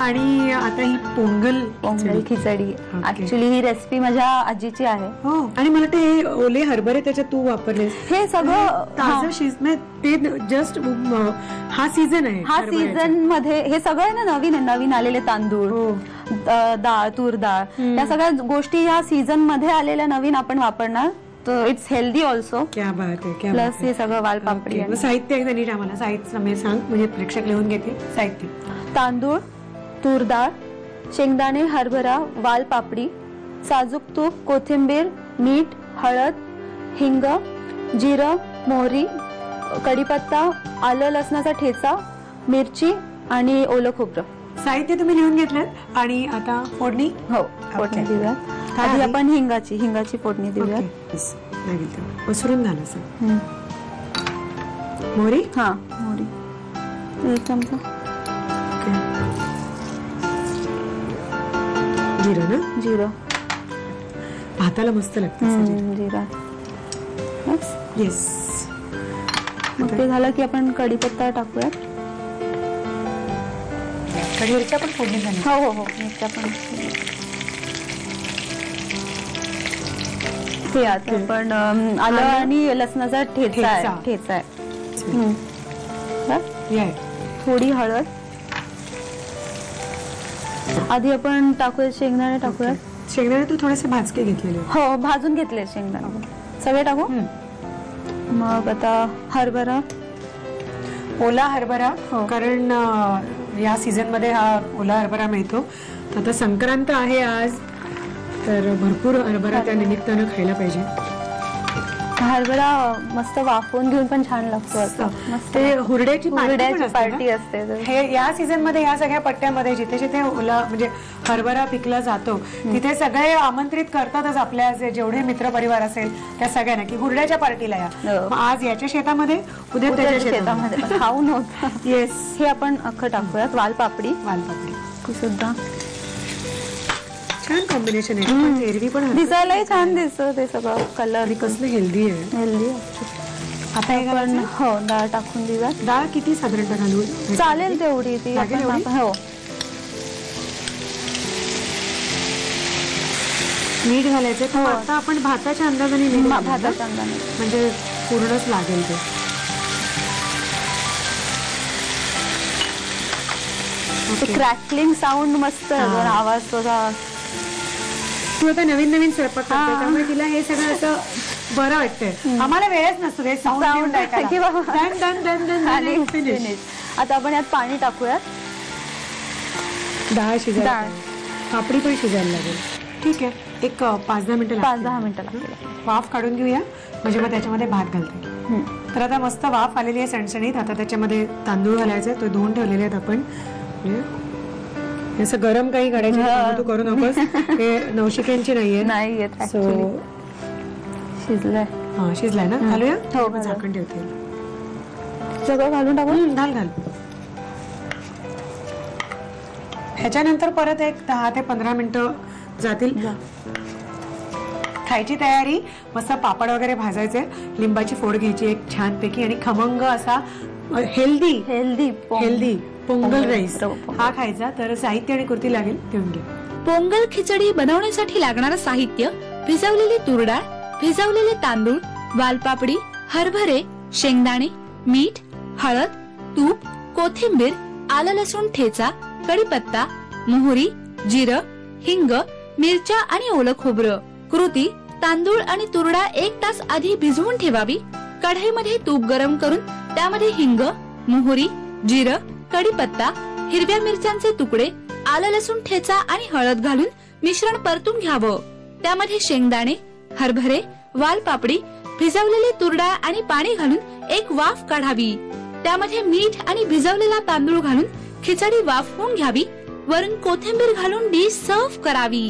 आणि आता ही पोंगल खिचडी ऍक्च्युली ही रेसिपी माझ्या आजीची आहे. हो, आणि मला ते ओले हरभरे त्याच्यात तू वापरलेस हे सगळं ताजं शिजणं ते जस्ट हा सीझन आहे. हा सीझन मध्ये हे सगळं ना नवीन आलेले तांदूळ, डाळ, तूर डाळ, या सगळ्या गोष्टी या सीझन मध्ये आलेल्या नवीन आपण वापरणार. तर इट्स हेल्दी ऑल्सो. क्या बात आहे. प्लस हे सगळं वालपापडी. साहित्य एकदा नीट आम्हाला साहित्य सांग म्हणजे प्रेक्षक लिहून घेतील. साहित्य: तांदूळ, तूर डाळ, शेंगदाणे, हरभरा, वालपापडी, साजूक तूप, कोथिंबीर, मीठ, हळद, हिंग, जिरं, मोहरी, कढीपत्ता, आलं लसणाचा ठेचा, मिरची आणि ओलं खोबरं. साहित्य तुम्ही लिहून घेतलं. आणि आता फोडणी. हो, फोडणी देऊया. आधी आपण हिंगाची फोडणी देऊया. मसरून झालं सर. मोहरी. हा, मोहरी 1 चमचा. जिरं ना. जिरं भाताला मस्त लागतं जिरा. येस. मग ते झालं की आपण कढीपत्ता टाकूया. मिरच्या पण फोडणी झाली. हो, मिरच्या पण. हे आता आपण आलं आणि लसणाचा ठेचा आहे. थोडी हळद. आधी आपण टाकूया शेंगदाणे. शेंगदाणे तू थोडेसे भाजके घेतलेले. हो, भाजून घेतले शेंगदाणे सगळे टाकू. मग आता हरभरा, ओला हरभरा. कारण या सीझन मध्ये हा ओला हरभरा मिळतो. तर आता संक्रांत आहे आज, तर भरपूर हरभरा त्या निमित्तानं खायला पाहिजे. हरभरा मस्त वाफवून घेऊन पण छान लागतो. मस्त हुरड्याची पार्टी असते. हे या सीझन मध्ये या सगळ्या पट्ट्यामध्ये जिथे जिथे ओला म्हणजे हरभरा पिकला जातो तिथे सगळे आमंत्रित करतातच आपल्या जेवढे मित्र परिवार असेल त्या सगळ्यांना की हुरड्याच्या पार्टीला या. आज याच्या शेतामध्ये, उद्या त्याच्या शेतामध्ये खाऊ नव्हतं. येस. हे आपण अख्खं टाकूयात. वालपापडी सुद्धा छान कॉम्बिनेशन आहे. एरवी पण दिसायलाही छान दिसतं ते सगळं. कलर कसलं हेल्दी आहे. आता आपण हो डाळ टाकून देऊया. डाळ किती साधारणतः घालू? चालेल तेवढी ती. हो, मीठ घालायचं. आता आपण भाताच्या अंदाजाने म्हणजे पूर्णच लागेल ते. क्रॅकलिंग साऊंड मस्त आवाज तुझा. तू आता नवीन स्वयंपाक करते त्यामुळे तिला हे सगळं असं बरं वाटतंय. आम्हाला वेळच नसतो हे साऊंड ऐकायला. आता आपण यात पाणी टाकूयात. डाळ शिजायला, पापडी पण शिजायला लागेल. ठीक आहे, एक 5-10 मिनिटं लागतील. वाफ काढून घेऊया म्हणजे मग त्याच्यामध्ये भात घालते. तर आता मस्त वाफ आलेली आहे सणसणीत. आता त्याच्यामध्ये तांदूळ घालायचे. तो धुवून ठेवलेले आहेत आपण. असं गरम काही काढायचं तू करू नकोस. हे नवशिक्यांची नाहीये. शिजलाय ना. घालूया. हो, झाकण ठेवते. सगळं घालून टाकून घाल. ह्याच्यानंतर परत एक 10 ते 15 मिनिटं जातील. खायची तयारी. मस्त पापड वगैरे भाजायचे. लिंबाची फोड घ्यायची एक छानपैकी आणि खमंग असा हेल्दी पोंगल राईस हा खायचा. तर साहित्य आणि कृती लागेल घेऊन घे. पोंगल खिचडी बनवण्यासाठी लागणारं साहित्य: भिजवलेली तूर डाळ, भिजवलेले तांदूळ, वालपापडी, हरभरे, शेंगदाणे, मीठ, हळद, तूप, कोथिंबीर, आलं लसूण ठेचा, कढीपत्ता, मोहरी, जिरं, हिंग, मिरच्या आणि ओलं खोबरं. कृती: तांदूळ आणि तूर डाळ 1 तास आधी भिजवून ठेवावी. कढईमध्ये तूप गरम करून त्यामध्ये हिंग, मोहरी, जिरं, कढीपत्ता, हिरव्या मिरच्यांचे तुकडे, आलं लसूण ठेचा आणि हळद घालून मिश्रण परतून घ्यावं. त्यामध्ये शेंगदाणे, हरभरे, वालपापडी, भिजवलेले तूर डाळ आणि पाणी घालून एक वाफ काढावी. त्यामध्ये मीठ आणि भिजवलेला तांदूळ घालून खिचडी वाफवून घ्यावी. वरून कोथिंबीर घालून डिश सर्व्ह करावी.